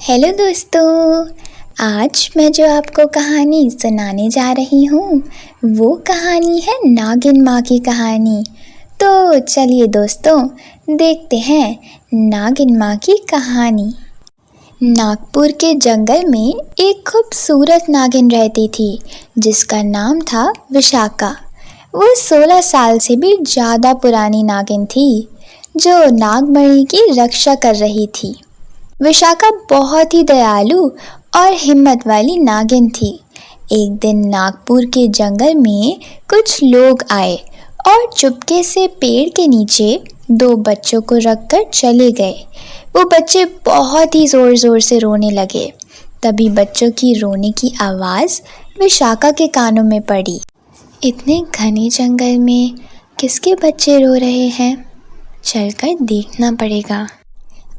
Hello दोस्तों। आज मैं जो आपको कहानी सुनाने जा रही हूँ वो कहानी है नागिन माँ की कहानी। तो चलिए दोस्तों, देखते हैं नागिन माँ की कहानी। नागपुर के जंगल में एक खूबसूरत नागिन रहती थी जिसका नाम था विशाखा। वो 16 साल से भी ज़्यादा पुरानी नागिन थी जो नागमणि की रक्षा कर रही थी। विशाखा बहुत ही दयालु और हिम्मत वाली नागिन थी। एक दिन नागपुर के जंगल में कुछ लोग आए और चुपके से पेड़ के नीचे 2 बच्चों को रखकर चले गए। वो बच्चे बहुत ही ज़ोर ज़ोर से रोने लगे। तभी बच्चों की रोने की आवाज़ विशाखा के कानों में पड़ी। इतने घने जंगल में किसके बच्चे रो रहे हैं? चलकर देखना पड़ेगा।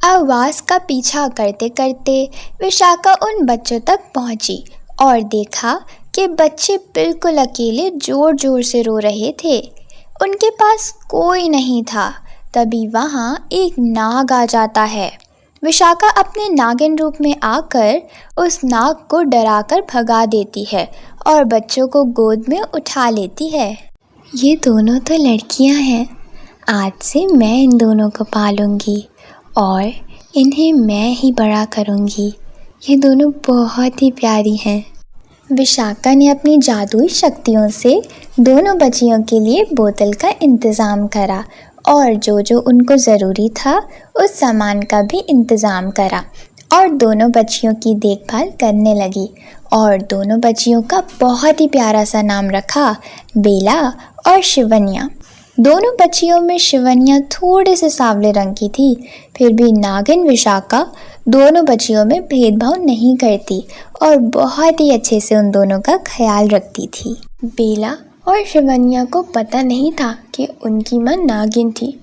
आवाज़ का पीछा करते करते विशाखा उन बच्चों तक पहुंची और देखा कि बच्चे बिल्कुल अकेले ज़ोर ज़ोर से रो रहे थे। उनके पास कोई नहीं था। तभी वहाँ एक नाग आ जाता है। विशाखा अपने नागिन रूप में आकर उस नाग को डराकर भगा देती है और बच्चों को गोद में उठा लेती है। ये दोनों तो लड़कियाँ हैं। आज से मैं इन दोनों को पालूंगी और इन्हें मैं ही बड़ा करूंगी। ये दोनों बहुत ही प्यारी हैं। विशाखा ने अपनी जादुई शक्तियों से दोनों बच्चियों के लिए बोतल का इंतज़ाम करा और जो जो उनको ज़रूरी था उस सामान का भी इंतज़ाम करा और दोनों बच्चियों की देखभाल करने लगी और दोनों बच्चियों का बहुत ही प्यारा सा नाम रखा, बेला और शिवन्या। दोनों बच्चियों में शिवन्या थोड़े से सांवले रंग की थी, फिर भी नागिन विशाखा दोनों बच्चियों में भेदभाव नहीं करती और बहुत ही अच्छे से उन दोनों का ख्याल रखती थी। बेला और शिवन्या को पता नहीं था कि उनकी माँ नागिन थी।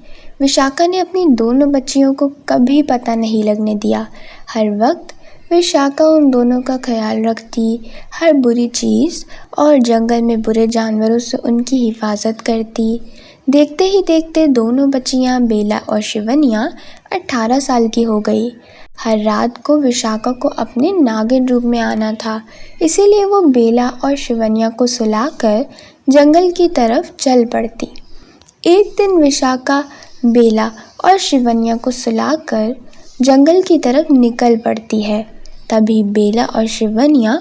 विशाखा ने अपनी दोनों बच्चियों को कभी पता नहीं लगने दिया। हर वक्त विशाखा उन दोनों का ख्याल रखती, हर बुरी चीज़ और जंगल में बुरे जानवरों से उनकी हिफाजत करती। देखते ही देखते दोनों बच्चियां बेला और शिवन्या 18 साल की हो गई। हर रात को विशाखा को अपने नागिन रूप में आना था, इसीलिए वो बेला और शिवन्या को सुलाकर जंगल की तरफ चल पड़ती। एक दिन विशाखा बेला और शिवन्या को सुलाकर जंगल की तरफ निकल पड़ती है। तभी बेला और शिवन्या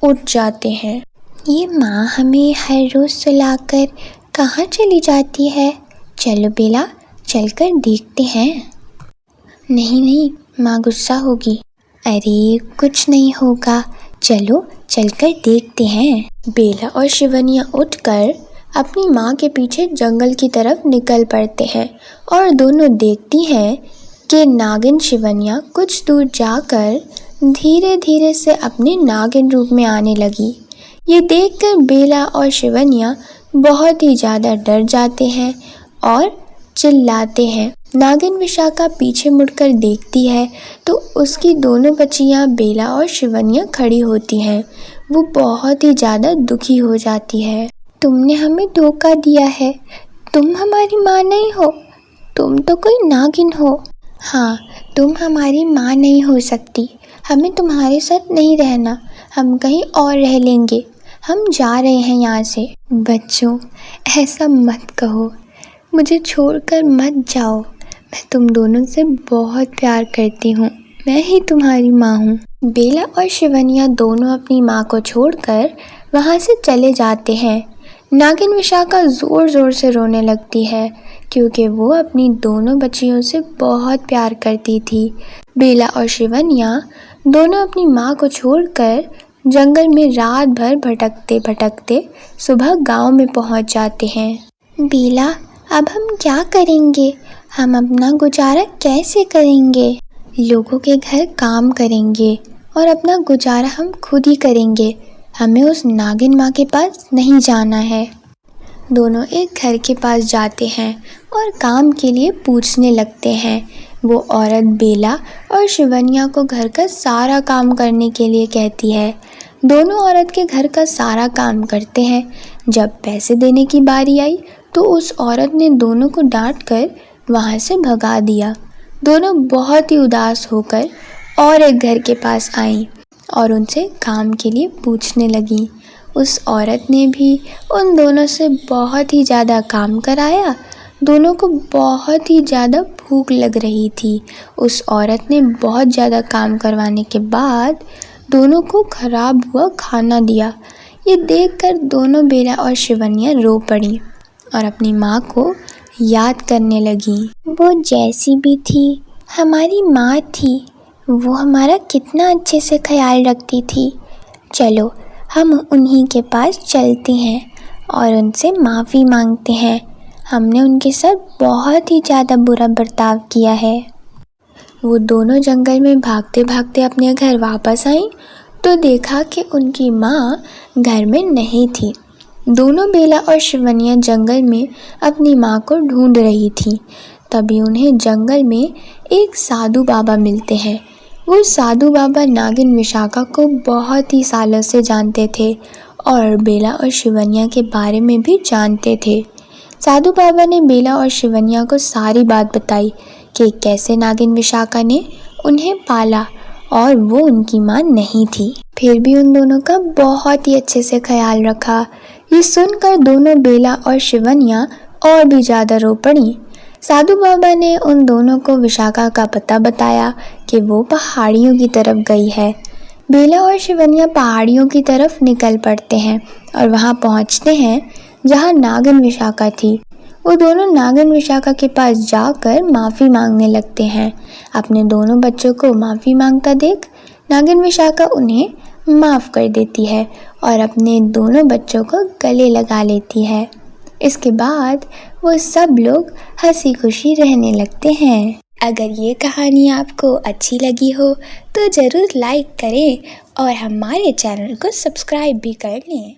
उठ जाते हैं। ये माँ हमें हर रोज़ सुलाकर कहाँ चली जाती है? चलो बेला, चलकर देखते हैं। नहीं नहीं, माँ गुस्सा होगी। अरे कुछ नहीं होगा, चलो चलकर देखते हैं। बेला और शिवन्या उठकर अपनी माँ के पीछे जंगल की तरफ निकल पड़ते हैं और दोनों देखती हैं कि नागिन शिवन्या कुछ दूर जाकर धीरे धीरे से अपने नागिन रूप में आने लगी। ये देखकर बेला और शिवन्या बहुत ही ज़्यादा डर जाते हैं और चिल्लाते हैं। नागिन विशाखा पीछे मुड़कर देखती है तो उसकी दोनों बच्चियां बेला और शिवन्या खड़ी होती हैं। वो बहुत ही ज़्यादा दुखी हो जाती है। तुमने हमें धोखा दिया है, तुम हमारी माँ नहीं हो, तुम तो कोई नागिन हो। हाँ, तुम हमारी माँ नहीं हो सकती, हमें तुम्हारे साथ नहीं रहना, हम कहीं और रह लेंगे, हम जा रहे हैं यहाँ से। बच्चों, ऐसा मत कहो, मुझे छोड़कर मत जाओ, मैं तुम दोनों से बहुत प्यार करती हूँ, मैं ही तुम्हारी माँ हूँ। बेला और शिवन्या दोनों अपनी माँ को छोड़कर वहाँ से चले जाते हैं। नागिन विशाखा ज़ोर ज़ोर से रोने लगती है क्योंकि वो अपनी दोनों बच्चियों से बहुत प्यार करती थी। बेला और शिवन्या दोनों अपनी माँ को छोड़कर जंगल में रात भर भटकते भटकते सुबह गांव में पहुंच जाते हैं। बेला, अब हम क्या करेंगे? हम अपना गुजारा कैसे करेंगे? लोगों के घर काम करेंगे और अपना गुजारा हम खुद ही करेंगे, हमें उस नागिन माँ के पास नहीं जाना है। दोनों एक घर के पास जाते हैं और काम के लिए पूछने लगते हैं। वो औरत बेला और शिवन्या को घर का सारा काम करने के लिए कहती है। दोनों औरत के घर का सारा काम करते हैं। जब पैसे देने की बारी आई तो उस औरत ने दोनों को डांट कर वहाँ से भगा दिया। दोनों बहुत ही उदास होकर और एक घर के पास आई और उनसे काम के लिए पूछने लगी। उस औरत ने भी उन दोनों से बहुत ही ज़्यादा काम कराया। दोनों को बहुत ही ज़्यादा भूख लग रही थी। उस औरत ने बहुत ज़्यादा काम करवाने के बाद दोनों को खराब हुआ खाना दिया। ये देखकर दोनों बेला और शिवन्या रो पड़ी और अपनी माँ को याद करने लगी। वो जैसी भी थी हमारी माँ थी, वो हमारा कितना अच्छे से ख्याल रखती थी। चलो हम उन्हीं के पास चलते हैं और उनसे माफ़ी मांगते हैं। हमने उनके साथ बहुत ही ज़्यादा बुरा बर्ताव किया है। वो दोनों जंगल में भागते भागते अपने घर वापस आईं तो देखा कि उनकी माँ घर में नहीं थी। दोनों बेला और शिवन्या जंगल में अपनी माँ को ढूंढ रही थी। तभी उन्हें जंगल में एक साधु बाबा मिलते हैं। वो साधु बाबा नागिन विशाखा को बहुत ही सालों से जानते थे और बेला और शिवन्या के बारे में भी जानते थे। साधु बाबा ने बेला और शिवन्या को सारी बात बताई कि कैसे नागिन विशाखा ने उन्हें पाला और वो उनकी माँ नहीं थी, फिर भी उन दोनों का बहुत ही अच्छे से ख्याल रखा। ये सुनकर दोनों बेला और शिवन्या और भी ज़्यादा रो पड़ी। साधु बाबा ने उन दोनों को विशाखा का पता बताया कि वो पहाड़ियों की तरफ गई है। बेला और शिवन्या पहाड़ियों की तरफ निकल पड़ते हैं और वहाँ पहुँचते हैं जहाँ नागिन विशाखा थी। वो दोनों नागिन विशाखा के पास जाकर माफ़ी मांगने लगते हैं। अपने दोनों बच्चों को माफ़ी मांगता देख नागिन विशाखा उन्हें माफ़ कर देती है और अपने दोनों बच्चों को गले लगा लेती है। इसके बाद वो सब लोग हंसी खुशी रहने लगते हैं। अगर ये कहानी आपको अच्छी लगी हो तो ज़रूर लाइक करें और हमारे चैनल को सब्सक्राइब भी कर लें।